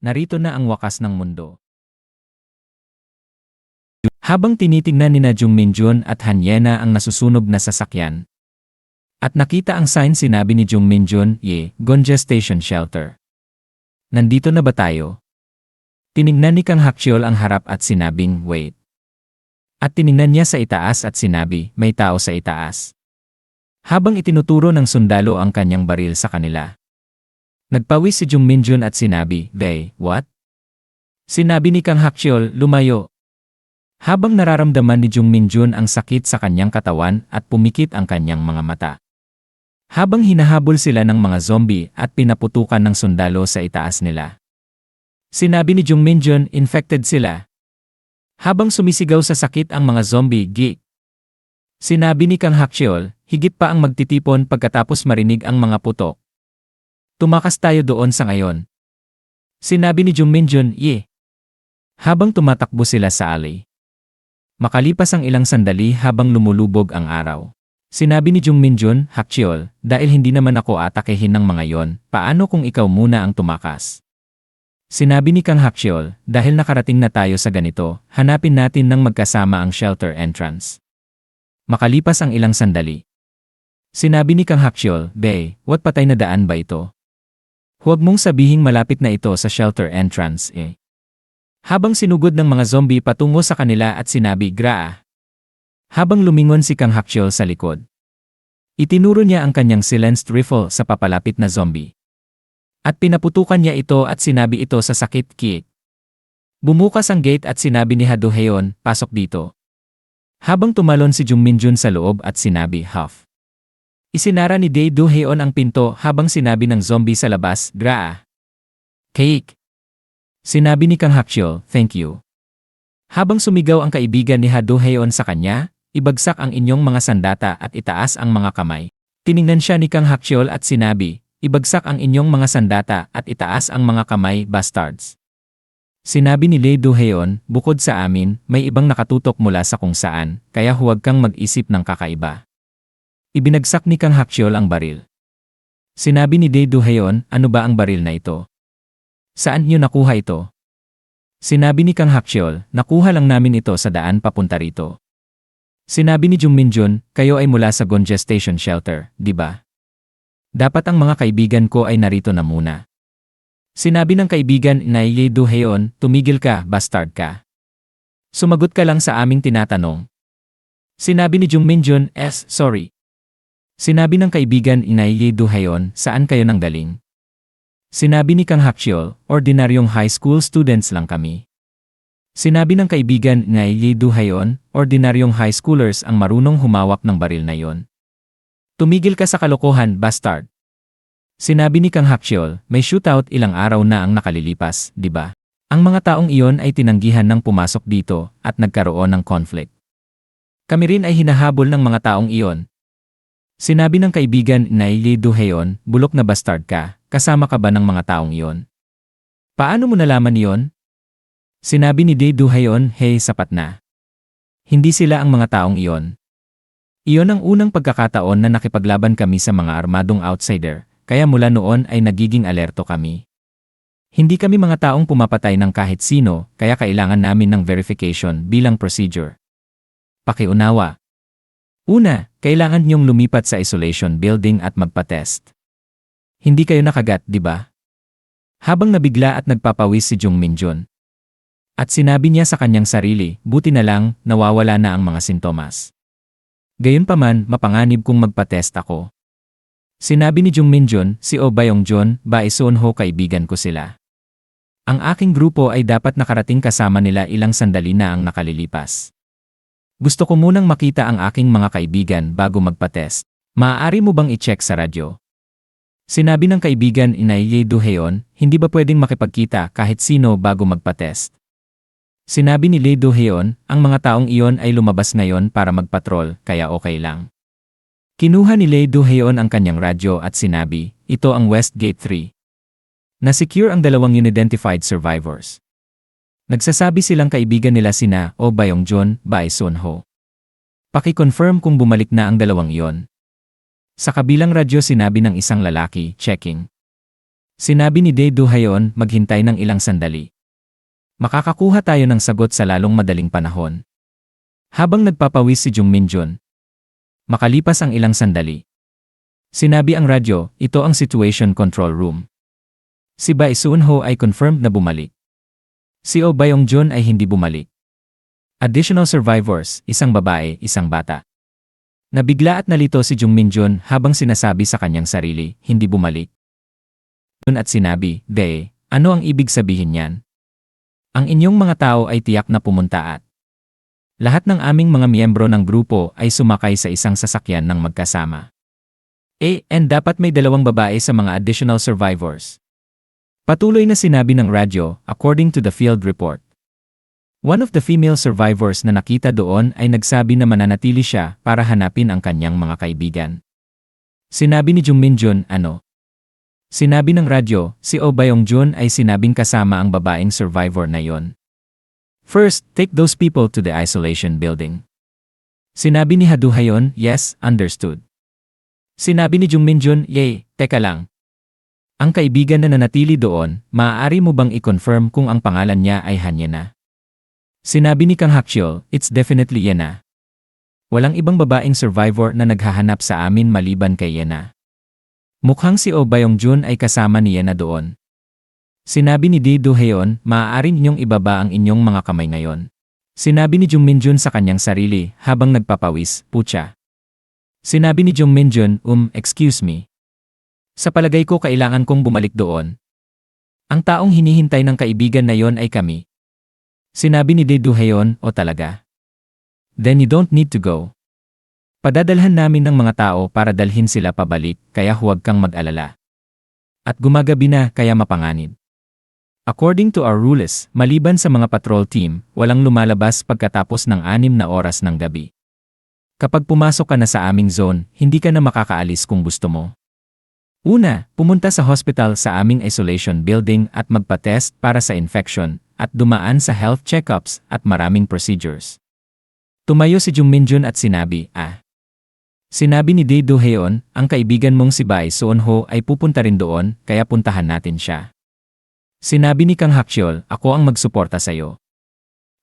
Narito na ang wakas ng mundo. Habang tinitingnan ni Jung Minjun at Han Yena ang nasusunog na sasakyan, at nakita ang sign, sinabi ni Jung Minjun, Gonja Station Shelter. Nandito na ba tayo? Tiningnan ni Kang Hakcheol ang harap at sinabing, wait. At tiningnan niya sa itaas at sinabi, may tao sa itaas. Habang itinuturo ng sundalo ang kanyang baril sa kanila. Nagpawis si Jung Minjun at sinabi, what? Sinabi ni Kang Hakcheol, lumayo. Habang nararamdaman ni Jung Minjun ang sakit sa kanyang katawan at pumikit ang kanyang mga mata. Habang hinahabol sila ng mga zombie at pinaputukan ng sundalo sa itaas nila. Sinabi ni Jung Minjun, infected sila. Habang sumisigaw sa sakit ang mga zombie, Sinabi ni Kang Hakcheol, higit pa ang magtitipon pagkatapos marinig ang mga putok. Tumakas tayo doon sa ngayon. Sinabi ni Jung Minjun, Habang tumatakbo sila sa alley. Makalipas ang ilang sandali habang lumulubog ang araw. Sinabi ni Jung Minjun, Hakcheol, dahil hindi naman ako atakehin ng mga yon, paano kung ikaw muna ang tumakas? Sinabi ni Kang Hakcheol, dahil nakarating na tayo sa ganito, hanapin natin ng magkasama ang shelter entrance. Makalipas ang ilang sandali. Sinabi ni Kang Hakcheol, what patay na daan ba ito? Huwag mong sabihing malapit na ito sa shelter entrance, Habang sinugod ng mga zombie patungo sa kanila at sinabi, Graa. Habang lumingon si Kang Hakcheol sa likod. Itinuro niya ang kanyang silenced rifle sa papalapit na zombie. At pinaputukan niya ito at sinabi ito sa sakit, Bumukas ang gate at sinabi ni Do Heon, pasok dito. Habang tumalon si Jung Minjun sa loob at sinabi, huff. Isinara ni Do Heon ang pinto habang sinabi ng zombie sa labas, Graa. Cake. Sinabi ni Kang Hakcheol, thank you. Habang sumigaw ang kaibigan ni Do Heon sa kanya, ibagsak ang inyong mga sandata at itaas ang mga kamay. Tiningnan siya ni Kang Hakcheol at sinabi, ibagsak ang inyong mga sandata at itaas ang mga kamay, bastards. Sinabi ni Do Heon, bukod sa amin, may ibang nakatutok mula sa kung saan, kaya huwag kang mag-isip ng kakaiba. Ibinagsak ni Kang Hakcheol ang baril. Sinabi ni Do Heon, ano ba ang baril na ito? Saan niyo nakuha ito? Sinabi ni Kang Hakcheol, nakuha lang namin ito sa daan papunta rito. Sinabi ni Jung Minjun, kayo ay mula sa Gonja Station Shelter, di ba? Dapat ang mga kaibigan ko ay narito na muna. Sinabi ng kaibigan na Do Heon, tumigil ka, bastard ka. Sumagot ka lang sa aming tinatanong. Sinabi ni Jung Minjun, sorry. Sinabi ng kaibigan na Do Heon, saan kayo nanggaling? Sinabi ni Kang Hakcheol, ordinaryong high school students lang kami. Sinabi ng kaibigan na Do Heon, ordinaryong high schoolers ang marunong humawak ng baril na yon. Tumigil ka sa kalokohan, bastard. Sinabi ni Kang Hakcheol, may shootout ilang araw na ang nakalilipas, di ba? Ang mga taong iyon ay tinanggihan ng pumasok dito at nagkaroon ng conflict. Kami rin ay hinahabol ng mga taong iyon. Sinabi ng kaibigan na Do Heon, bulok na bastard ka, kasama ka ba ng mga taong iyon? Paano mo nalaman iyon? Sinabi ni Do Heon, hey, sapat na. Hindi sila ang mga taong iyon. Iyon ang unang pagkakataon na nakipaglaban kami sa mga armadong outsider, kaya mula noon ay nagiging alerto kami. Hindi kami mga taong pumapatay ng kahit sino, kaya kailangan namin ng verification bilang procedure. Pakiunawa. Una, kailangan niyong lumipat sa isolation building at magpa-test. Hindi kayo nakagat, di ba? Habang nabigla at nagpapawis si Jung Minjun. At sinabi niya sa kanyang sarili, buti na lang, nawawala na ang mga sintomas. Gayunpaman, mapanganib kung magpa-test ako. Sinabi ni Jung Minjun, si Oh Byung-jun, Bae-sun-ho kaibigan ko sila. Ang aking grupo ay dapat nakarating kasama nila ilang sandali na ang nakalilipas. Gusto ko munang makita ang aking mga kaibigan bago magpa-test. Maaari mo bang i-check sa radyo? Sinabi ng kaibigan na Do Heon, hindi ba pwedeng makipagkita kahit sino bago magpa-test? Sinabi ni Do Heon, ang mga taong iyon ay lumabas ngayon para magpatrol, kaya okay lang. Kinuha ni Do Heon ang kanyang radyo at sinabi, ito ang Westgate 3. Na-secure ang dalawang unidentified survivors. Nagsasabi silang kaibigan nila sina Oh Byung-jun, Bae-sun-ho. Paki-confirm kung bumalik na ang dalawang iyon. Sa kabilang radyo sinabi ng isang lalaki, checking. Sinabi ni Dae Do-hyeon, maghintay ng ilang sandali. Makakakuha tayo ng sagot sa lalong madaling panahon. Habang nagpapawis si Jung Min-jun. Makalipas ang ilang sandali. Sinabi ang radyo, ito ang situation control room. Si Bae Soon-ho ay confirmed na bumalik. Si Oh Byung-jun ay hindi bumalik. Additional survivors, isang babae, isang bata. Nabigla at nalito si Jung Min-jun habang sinasabi sa kanyang sarili, hindi bumalik. At sinabi, Dae, ano ang ibig sabihin niyan? Ang inyong mga tao ay tiyak na pumunta at lahat ng aming mga miyembro ng grupo ay sumakay sa isang sasakyan ng magkasama. And dapat may 2 babae sa mga additional survivors. Patuloy na sinabi ng radyo, according to the field report. One of the female survivors na nakita doon ay nagsabi na mananatili siya para hanapin ang kanyang mga kaibigan. Sinabi ni Jung Min-jun, ano? Sinabi ng radyo, si Oh Byung-jun ay sinabing kasama ang babaeng survivor na yon. First, take those people to the isolation building. Sinabi ni Ha Do-hyeon, yes, understood. Sinabi ni Jung Min-jun, yay, teka lang. Ang kaibigan na nanatili doon, maaari mo bang i-confirm kung ang pangalan niya ay Han Yena? Sinabi ni Kang Hakcheol, it's definitely Yena. Walang ibang babaeng survivor na naghahanap sa amin maliban kay Yena. Mukhang si Oh Byung-jun ay kasama ni Yena doon. Sinabi ni Dae Do-hyeon, maaari ninyong ibaba ang inyong mga kamay ngayon. Sinabi ni Jung Min-jun sa kanyang sarili habang nagpapawis, putya. Sinabi ni Jung Min-jun, excuse me. Sa palagay ko kailangan kong bumalik doon. Ang taong hinihintay ng kaibigan na yon ay kami. Sinabi ni Dae Do-hyeon, o talaga? Then you don't need to go. Padadalhan namin ng mga tao para dalhin sila pabalik, kaya huwag kang mag-alala. At gumagabi na, kaya mapanganib. According to our rules, maliban sa mga patrol team, walang lumalabas pagkatapos ng 6 na oras ng gabi. Kapag pumasok ka na sa aming zone, hindi ka na makakaalis kung gusto mo. Una, pumunta sa hospital sa aming isolation building at magpa-test para sa infection, at dumaan sa health checkups at maraming procedures. Tumayo si Jung Min-jun at sinabi, Sinabi ni Dae Do-hyeon, ang kaibigan mong si Bae Soon-ho ay pupunta rin doon, kaya puntahan natin siya. Sinabi ni Kang Hakcheol, ako ang magsuporta sa'yo.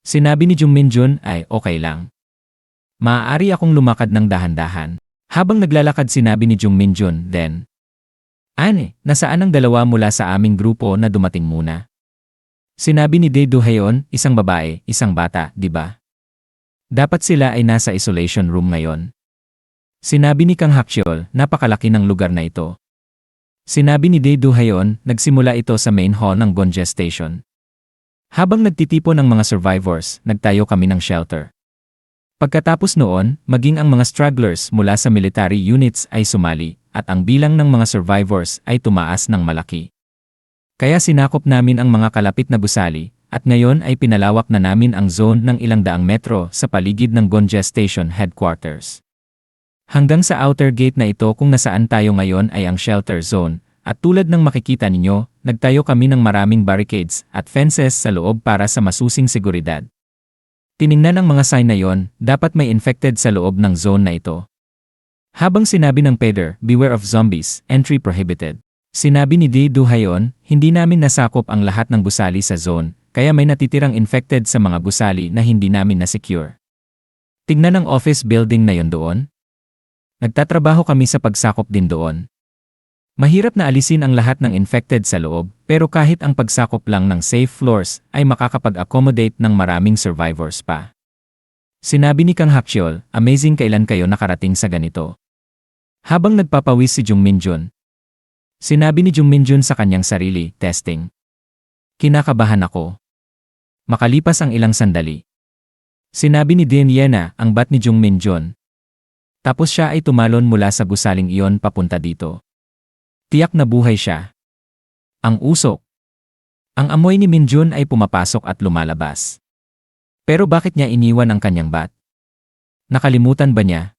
Sinabi ni Jung Min-jun, okay lang. Maaari akong lumakad ng dahan-dahan. Habang naglalakad sinabi ni Jung Min-jun, then, nasaan ang 2 mula sa aming grupo na dumating muna? Sinabi ni Dae Do-hyeon, isang babae, isang bata, di ba? Dapat sila ay nasa isolation room ngayon. Sinabi ni Kang Hakcheol, napakalaki ng lugar na ito. Sinabi ni Dae Do-hyeon, nagsimula ito sa main hall ng Gonje Station. Habang nagtitipon ang mga survivors, nagtayo kami ng shelter. Pagkatapos noon, maging ang mga stragglers mula sa military units ay sumali, at ang bilang ng mga survivors ay tumaas ng malaki. Kaya sinakop namin ang mga kalapit na gusali, at ngayon ay pinalawak na namin ang zone ng 100 metro sa paligid ng Gonje Station headquarters. Hanggang sa outer gate na ito kung nasaan tayo ngayon ay ang shelter zone, at tulad ng makikita ninyo, nagtayo kami ng maraming barricades at fences sa loob para sa masusing seguridad. Tiningnan ang mga sign na yon, dapat may infected sa loob ng zone na ito. Habang sinabi ng Peder, beware of zombies, entry prohibited. Sinabi ni Dae Do-hyeon, hindi namin nasakop ang lahat ng gusali sa zone, kaya may natitirang infected sa mga gusali na hindi namin na-secure. Tingnan ang office building na yon doon. Nagtatrabaho kami sa pagsakop din doon. Mahirap na alisin ang lahat ng infected sa loob, pero kahit ang pagsakop lang ng safe floors ay makakapag-accommodate ng maraming survivors pa. Sinabi ni Kang Hakcheol, amazing kailan kayo nakarating sa ganito. Habang nagpapawis si Jung Min-jun. Sinabi ni Jung Min-jun sa kanyang sarili, testing. Kinakabahan ako. Makalipas ang ilang sandali. Sinabi ni Dae Yena, ang bat ni Jung Min-jun. Tapos siya ay tumalon mula sa gusaling iyon papunta dito. Tiyak na buhay siya. Ang usok. Ang amoy ni Min-jun ay pumapasok at lumalabas. Pero bakit niya iniwan ang kanyang bat? Nakalimutan ba niya?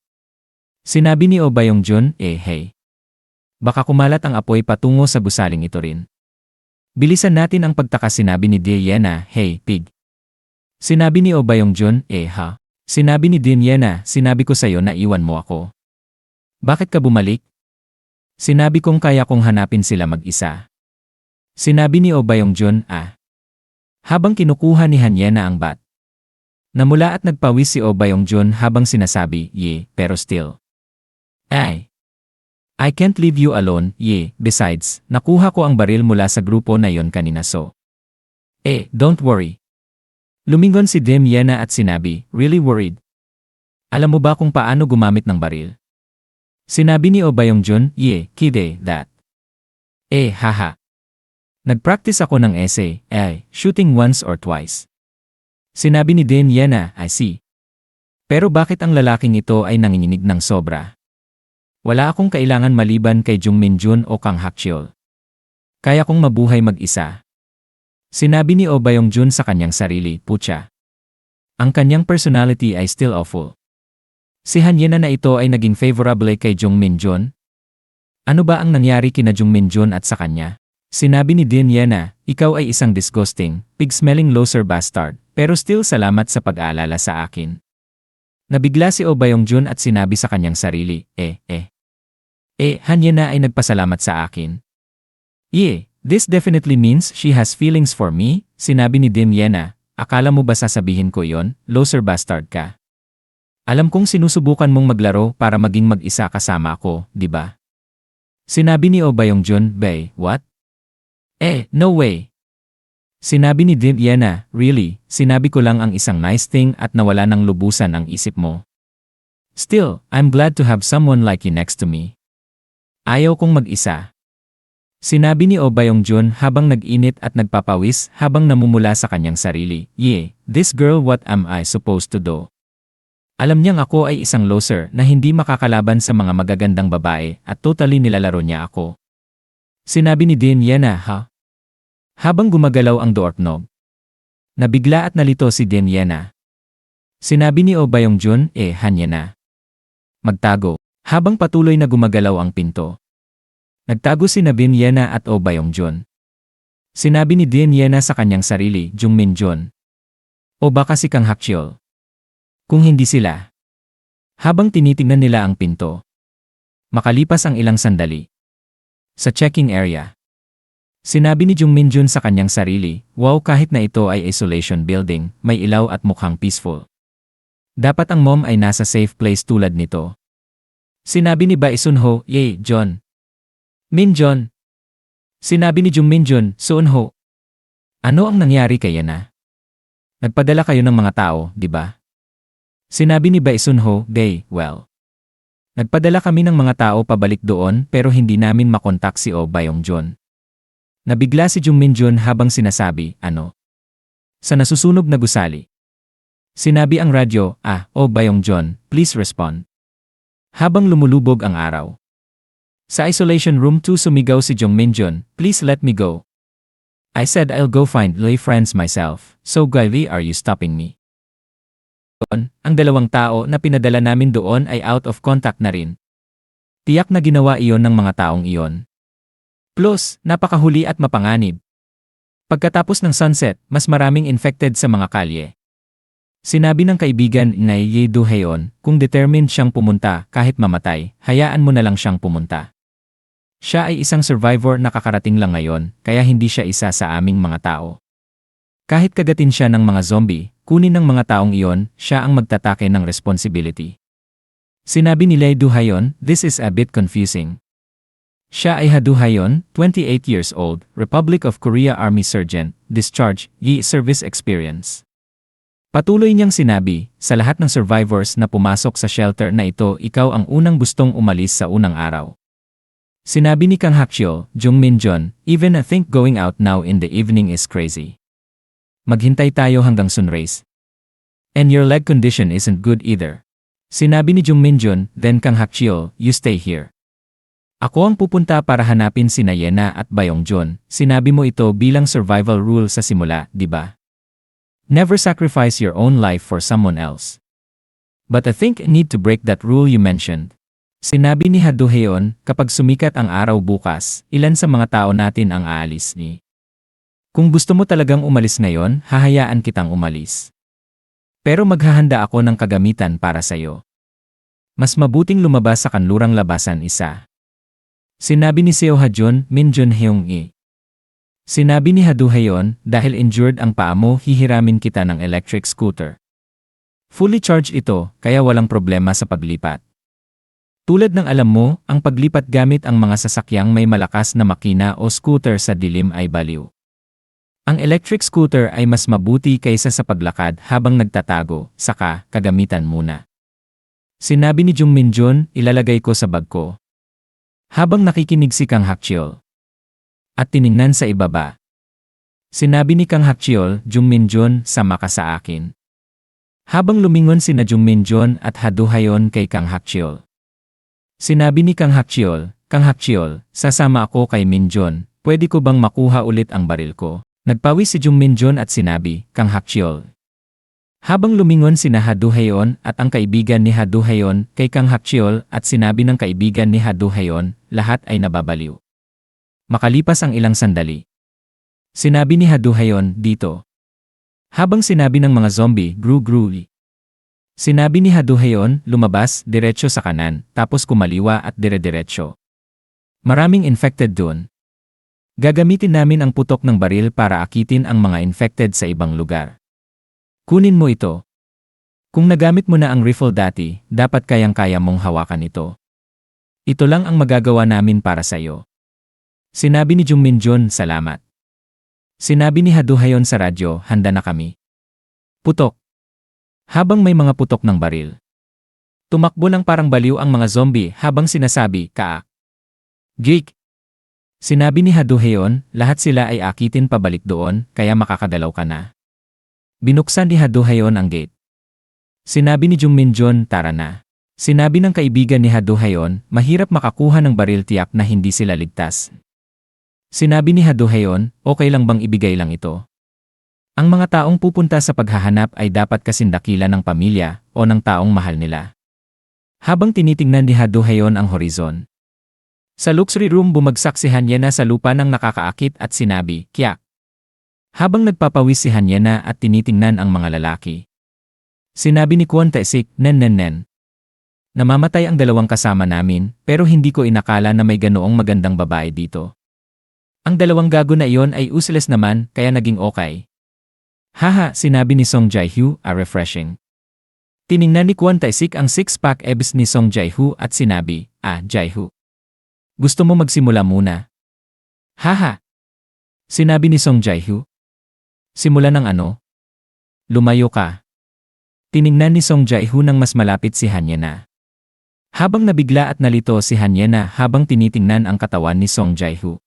Sinabi ni Oh Byung-jun, hey. Baka kumalat ang apoy patungo sa gusaling ito rin. Bilisan natin ang pagtaka sinabi ni Dae Yena, hey, pig. Sinabi ni Oh Byung-jun, ha? Sinabi ni Dae Yena, sinabi ko sa'yo na iwan mo ako. Bakit ka bumalik? Sinabi kong kaya kong hanapin sila mag-isa. Sinabi ni Oh Byung-jun, habang kinukuha ni Han Yena ang bat. Namula at nagpawis si Oh Byung-jun habang sinasabi, pero still. I can't leave you alone, besides, nakuha ko ang baril mula sa grupo na yon kanina so. Don't worry. Lumingon si Dim Yena at sinabi, really worried? Alam mo ba kung paano gumamit ng baril? Sinabi ni Oh Byung-jun, kide, that. Haha. Nagpractice ako ng essay, shooting once or twice. Sinabi ni Dim Yena, I see. Pero bakit ang lalaking ito ay nanginginig ng sobra? Wala akong kailangan maliban kay Jung Min-jun o Kang Hak-cheol. Kaya kong mabuhay mag-isa. Sinabi ni Oh Byung-jun sa kanyang sarili, putya. Ang kanyang personality ay still awful. Si Han Yena na ito ay naging favorable kay Jung Min-jun? Ano ba ang nangyari kina Jung Min-jun at sa kanya? Sinabi ni Dim Yena, ikaw ay isang disgusting, pig-smelling loser bastard, pero still salamat sa pag-aalala sa akin. Nabigla si Oh Byung-jun at sinabi sa kanyang sarili, Han Yena ay nagpasalamat sa akin. This definitely means she has feelings for me, sinabi ni Dim Yena. Akala mo ba sasabihin ko yon, loser bastard ka? Alam kong sinusubukan mong maglaro para maging mag-isa kasama ako, di ba? Sinabi ni Oh Byung-jun, what? No way. Sinabi ni Dim Yena, really, sinabi ko lang ang isang nice thing at nawala ng lubusan ang isip mo. Still, I'm glad to have someone like you next to me. Ayaw kong mag-isa. Sinabi ni Oh Byung-jun habang nag-init at nagpapawis habang namumula sa kanyang sarili, this girl what am I supposed to do? Alam niyang ako ay isang loser na hindi makakalaban sa mga magagandang babae at totally nilalaro niya ako. Sinabi ni Dim Yena, habang gumagalaw ang doorknob. Nabigla at nalito si Dim Yena. Sinabi ni Oh Byung-jun, Han Yena. Magtago. Habang patuloy na gumagalaw ang pinto. Nagtago si Dim Yena at Oh Byung-jun. Sinabi ni Dim Yena sa kanyang sarili, Jung Min-jun. O baka si Kang Hak-cheol. Kung hindi sila. Habang tinitingnan nila ang pinto. Makalipas ang ilang sandali. Sa checking area. Sinabi ni Jung Min-jun sa kanyang sarili, wow kahit na ito ay isolation building, may ilaw at mukhang peaceful. Dapat ang mom ay nasa safe place tulad nito. Sinabi ni Bae Sunho, John. Min-jun. Sinabi ni Jung Min-jun, Sunho. Ano ang nangyari kay Yena? Nagpadala kayo ng mga tao, di ba? Sinabi ni Bae Sunho, well. Nagpadala kami ng mga tao pabalik doon pero hindi namin makontak si Oh Byung-jun. Nabigla si Jung Min-jun habang sinasabi, ano? Sa nasusunog na gusali. Sinabi ang radyo, Oh Byung-jun, please respond. Habang lumulubog ang araw. Sa isolation room 2 sumigaw si Jung Min-jun, please let me go. I said I'll go find lay friends myself, so why are you stopping me? Ang dalawang tao na pinadala namin doon ay out of contact na rin. Tiyak na ginawa iyon ng mga taong iyon. Plus, napakahuli at mapanganib. Pagkatapos ng sunset, mas maraming infected sa mga kalye. Sinabi ng kaibigan na Ye Do-heon, kung determined siyang pumunta kahit mamatay, hayaan mo na lang siyang pumunta. Siya ay isang survivor na kakarating lang ngayon, kaya hindi siya isa sa aming mga tao. Kahit kagatin siya ng mga zombie, kunin ng mga taong iyon, siya ang magtatake ng responsibility. Sinabi ni Lee Do-heon, this is a bit confusing. Siya ay Ha Do-heon, 28 years old, Republic of Korea Army Sergeant, discharge, service experience. Patuloy niyang sinabi, sa lahat ng survivors na pumasok sa shelter na ito, ikaw ang unang gustong umalis sa unang araw. Sinabi ni Kang Hak-cheol, Jung Min-jun, even I think going out now in the evening is crazy. Maghintay tayo hanggang sunrise. And your leg condition isn't good either. Sinabi ni Jung Min-jun, then Kang Hak-cheol, you stay here. Ako ang pupunta para hanapin sina Yena at Byung-jun, sinabi mo ito bilang survival rule sa simula, di ba? Never sacrifice your own life for someone else. But I think I need to break that rule you mentioned. Sinabi ni Ha Do-heon, kapag sumikat ang araw bukas, ilan sa mga tao natin ang aalis ni? Kung gusto mo talagang umalis ngayon, hahayaan kitang umalis. Pero maghahanda ako ng kagamitan para sa'yo. Mas mabuting lumabas sa kanlurang labasan isa. Sinabi ni Seo Ha-jun, Min-jun Heung-i. Sinabi ni Haduhayon, dahil injured ang paa mo, hihiramin kita ng electric scooter. Fully charged ito, kaya walang problema sa paglipat. Tulad ng alam mo, ang paglipat gamit ang mga sasakyang may malakas na makina o scooter sa dilim ay baliw. Ang electric scooter ay mas mabuti kaysa sa paglakad habang nagtatago, saka kagamitan muna. Sinabi ni Jung Minjun, ilalagay ko sa bag ko. Habang nakikinig si Kang Hakcheol. At tiningnan sa ibaba. Sinabi ni Kang Hakcheol, Jung Minjun, sama ka sa akin. Habang lumingon sina Jung Minjun at Haduhayon kay Kang Hakcheol. Sinabi ni Kang Hakcheol, sasama ako kay Minjun, pwede ko bang makuha ulit ang baril ko? Nagpawis si Jung Minjun at sinabi, Kang Hakcheol. Habang lumingon sina Haduhayon at ang kaibigan ni Haduhayon kay Kang Hakcheol at sinabi ng kaibigan ni Haduhayon, lahat ay nababaliw. Makalipas ang ilang sandali. Sinabi ni Haduhayon, dito. Habang sinabi ng mga zombie, gru-gru. Sinabi ni Haduhayon, lumabas, diretso sa kanan, tapos kumaliwa at dire-diretso. Maraming infected doon. Gagamitin namin ang putok ng baril para akitin ang mga infected sa ibang lugar. Kunin mo ito. Kung nagamit mo na ang rifle dati, dapat kayang-kaya mong hawakan ito. Ito lang ang magagawa namin para sa iyo. Sinabi ni Jung Minjun, salamat. Sinabi ni Haduhayon sa radyo, handa na kami. Putok. Habang may mga putok ng baril. Tumakbo ng parang baliw ang mga zombie habang sinasabi, kaak. Geek. Sinabi ni Haduhayon, lahat sila ay akitin pabalik doon, kaya makakadalaw ka na. Binuksan ni Haduhayon ang gate. Sinabi ni Jung Minjun, tara na. Sinabi ng kaibigan ni Haduhayon, mahirap makakuha ng baril, tiyak na hindi sila ligtas. Sinabi ni Haduhayon, okay lang bang ibigay lang ito? Ang mga taong pupunta sa paghahanap ay dapat kasindakila ng pamilya o ng taong mahal nila. Habang tinitingnan ni Haduhayon ang horizon. Sa luxury room bumagsak si Hanyena sa lupa ng nakakaakit at sinabi, kyak. Habang nagpapawis si Hanyena at tinitingnan ang mga lalaki. Sinabi ni Kwon Taesik, nen. Namamatay ang dalawang kasama namin, pero hindi ko inakala na may ganoong magandang babae dito. Ang dalawang gago na iyon ay useless naman, kaya naging okay. Haha, sinabi ni Song Jae-hyo, refreshing. Tiningnan ni Kwon Taesik ang six-pack abs ni Song Jae-hyo at sinabi, Jae-hyo. Gusto mo magsimula muna? Haha. Sinabi ni Song Jae-hyo. Simula ng ano? Lumayo ka. Tiningnan ni Song Jae-hyo nang mas malapit si Hanyena. Habang nabigla at nalito si Hanyena habang tinitingnan ang katawan ni Song Jae-hyo.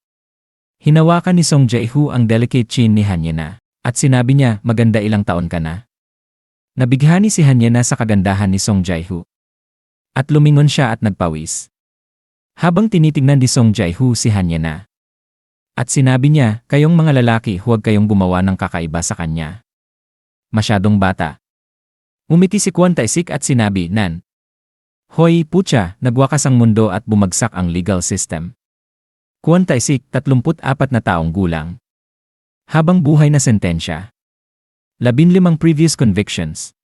Hinawakan ni Song Jae-hyo ang delicate chin ni Hanyena at sinabi niya, maganda, ilang taon ka na? Nabighani si Hanyena sa kagandahan ni Song Jae-hyo. At lumingon siya at nagpawis. Habang tinitingnan ni Song Jae-hyo si Hanyena. At sinabi niya, kayong mga lalaki huwag kayong gumawa ng kakaiba sa kanya. Masyadong bata. Umiti si Kwon Taesik at sinabi, Nan. Hoy, putya, nagwakas ang mundo at bumagsak ang legal system. Kwon Taesik, 34 na taong gulang. Habang buhay na sentensya. 15 previous convictions.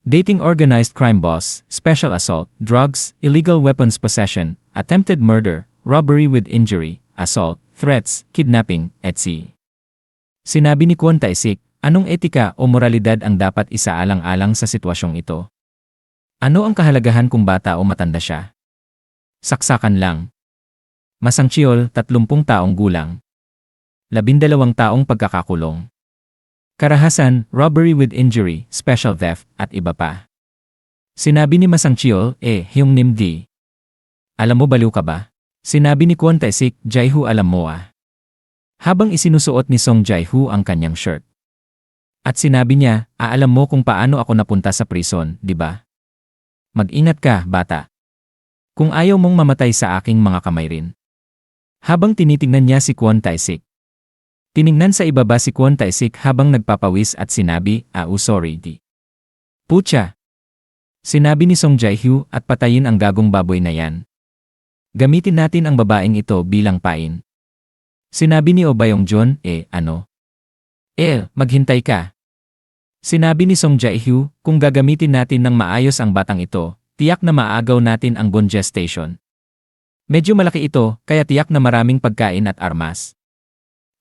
Dating organized crime boss, special assault, drugs, illegal weapons possession, attempted murder, robbery with injury, assault, threats, kidnapping, etc. Sinabi ni Kwon Taesik, anong etika o moralidad ang dapat isaalang-alang sa sitwasyong ito? Ano ang kahalagahan kung bata o matanda siya? Saksakan lang. Masangcheol, 30 taong gulang. 12 taong pagkakakulong. Karahasan, robbery with injury, special theft, at iba pa. Sinabi ni Masangcheol, Hyung Nim Di. Alam mo, baliw ka ba? Sinabi ni Kwon Taesik, Jae-hyo, alam mo Habang isinusuot ni Song Jae-hyo ang kanyang shirt. At sinabi niya, alam mo kung paano ako napunta sa prison, di ba? Mag-ingat ka, bata. Kung ayaw mong mamatay sa aking mga kamay rin. Habang tinitingnan niya si Kwon Taesik. Tiningnan sa ibaba si Kwon Taesik habang nagpapawis at sinabi, sorry di. Putya. Sinabi ni Song Jae-hyo at patayin ang gagong baboy na yan. Gamitin natin ang babaeng ito bilang pain. Sinabi ni Oh Bayong-jeon, ano? Maghintay ka. Sinabi ni Song Jae-hyo, kung gagamitin natin ng maayos ang batang ito, tiyak na maagaw natin ang Gonja Station. Medyo malaki ito, kaya tiyak na maraming pagkain at armas.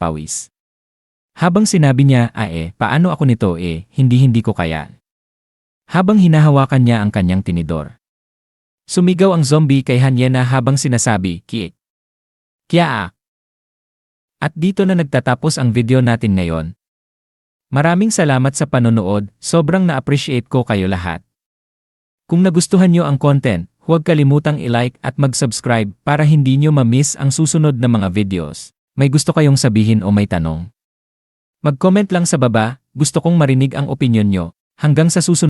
pawis. Habang sinabi niya, paano ako nito hindi ko kaya. Habang hinahawakan niya ang kanyang tinidor. Sumigaw ang zombie kay Hyena habang sinasabi, Kiek. Kyaa. At dito na nagtatapos ang video natin ngayon. Maraming salamat sa panonood, sobrang na-appreciate ko kayo lahat. Kung nagustuhan nyo ang content, huwag kalimutang i-like at mag-subscribe para hindi nyo ma-miss ang susunod na mga videos. May gusto kayong sabihin o may tanong? Mag-comment lang sa baba, gusto kong marinig ang opinyon nyo. Hanggang sa susunod.